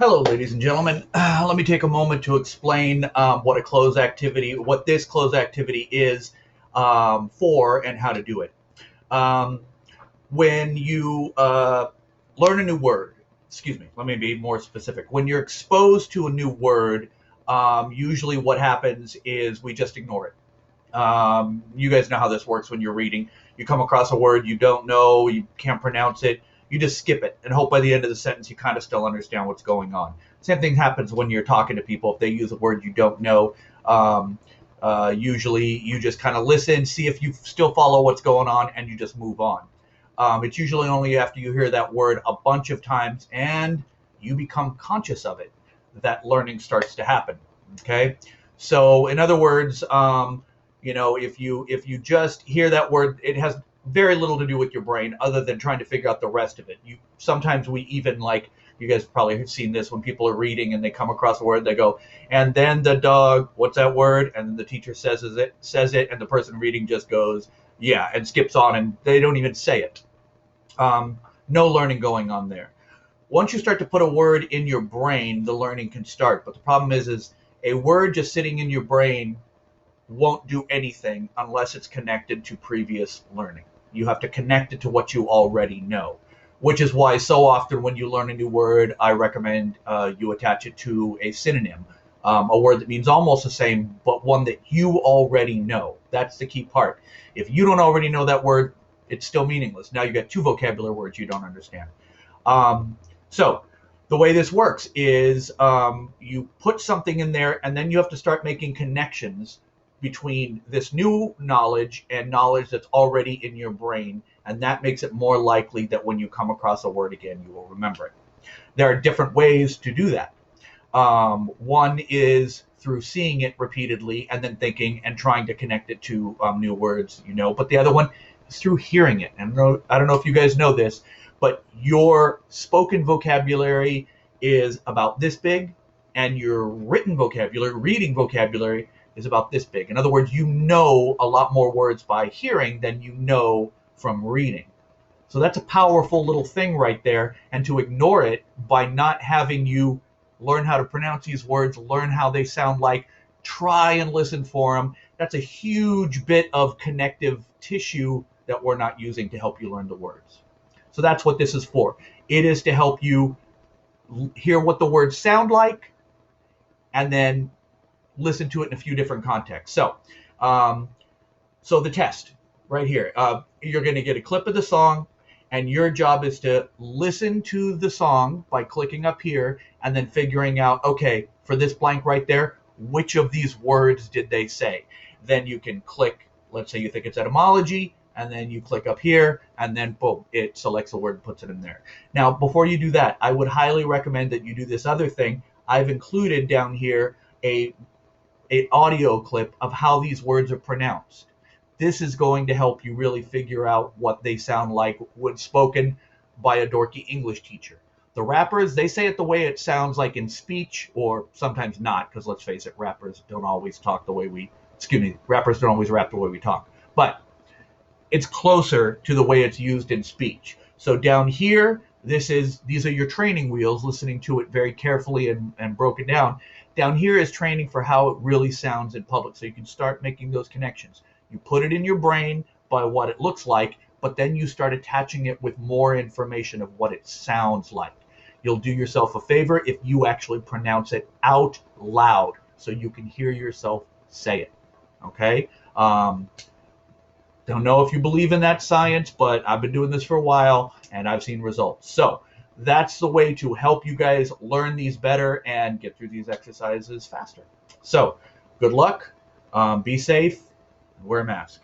Hello, ladies and gentlemen. Let me take a moment to explain what this close activity is for, and how to do it. Um, when you learn a new word, excuse me, let me be more specific. When you're exposed to a new word, usually what happens is we just ignore it. You guys know how this works when you're reading. You come across a word you don't know, you can't pronounce it, you just skip it and hope by the end of the sentence you kind of still understand what's going on. Same thing happens when you're talking to people. If they use a word you don't know, usually you just kind of listen, see if you still follow what's going on, and you just move on. It's usually only after you hear that word a bunch of times and you become conscious of it that learning starts to happen. Okay, so in other words, if you just hear that word, it has very little to do with your brain other than trying to figure out the rest of it. Sometimes we even, like, you guys probably have seen this when people are reading and they come across a word, they go, and then the dog, what's that word? And then the teacher says it, and the person reading just goes, yeah, and skips on, and they don't even say it. No learning going on there. Once you start to put a word in your brain, the learning can start. But the problem is a word just sitting in your brain won't do anything unless it's connected to previous learning. You have to connect it to what you already know, which is why so often when you learn a new word, I recommend you attach it to a synonym, a word that means almost the same, but one that you already know. That's the key part. If you don't already know that word, it's still meaningless. Now you got two vocabulary words you don't understand. So the way this works is you put something in there, and then you have to start making connections between this new knowledge and knowledge that's already in your brain, and that makes it more likely that when you come across a word again, you will remember it. There are different ways to do that. One is through seeing it repeatedly and then thinking and trying to connect it to new words, but the other one is through hearing it. And I don't know if you guys know this, but your spoken vocabulary is about this big, and your written vocabulary, reading vocabulary, is about this big. In other words, you know a lot more words by hearing than you know from reading. So that's a powerful little thing right there. And to ignore it by not having you learn how to pronounce these words, learn how they sound like, try and listen for them, that's a huge bit of connective tissue that we're not using to help you learn the words. So that's what this is for. It is to help you hear what the words sound like and then listen to it in a few different contexts. So the test right here, you're going to get a clip of the song, and your job is to listen to the song by clicking up here and then figuring out, okay, for this blank right there, which of these words did they say? Then you can click, let's say you think it's etymology, and then you click up here, and then boom, it selects a word and puts it in there. Now, before you do that, I would highly recommend that you do this other thing. I've included down here an audio clip of how these words are pronounced. This is going to help you really figure out what they sound like when spoken by a dorky English teacher. The rappers, they say it the way it sounds like in speech, or sometimes not, because let's face it, rappers don't always talk the way rappers don't always rap the way we talk. But it's closer to the way it's used in speech. So down here, these are your training wheels, listening to it very carefully and broken down. Down here is training for how it really sounds in public, so you can start making those connections. You put it in your brain by what it looks like, but then you start attaching it with more information of what it sounds like. You'll do yourself a favor if you actually pronounce it out loud so you can hear yourself say it. Okay? Don't know if you believe in that science, but I've been doing this for a while and I've seen results. So that's the way to help you guys learn these better and get through these exercises faster. So good luck, be safe, and wear a mask.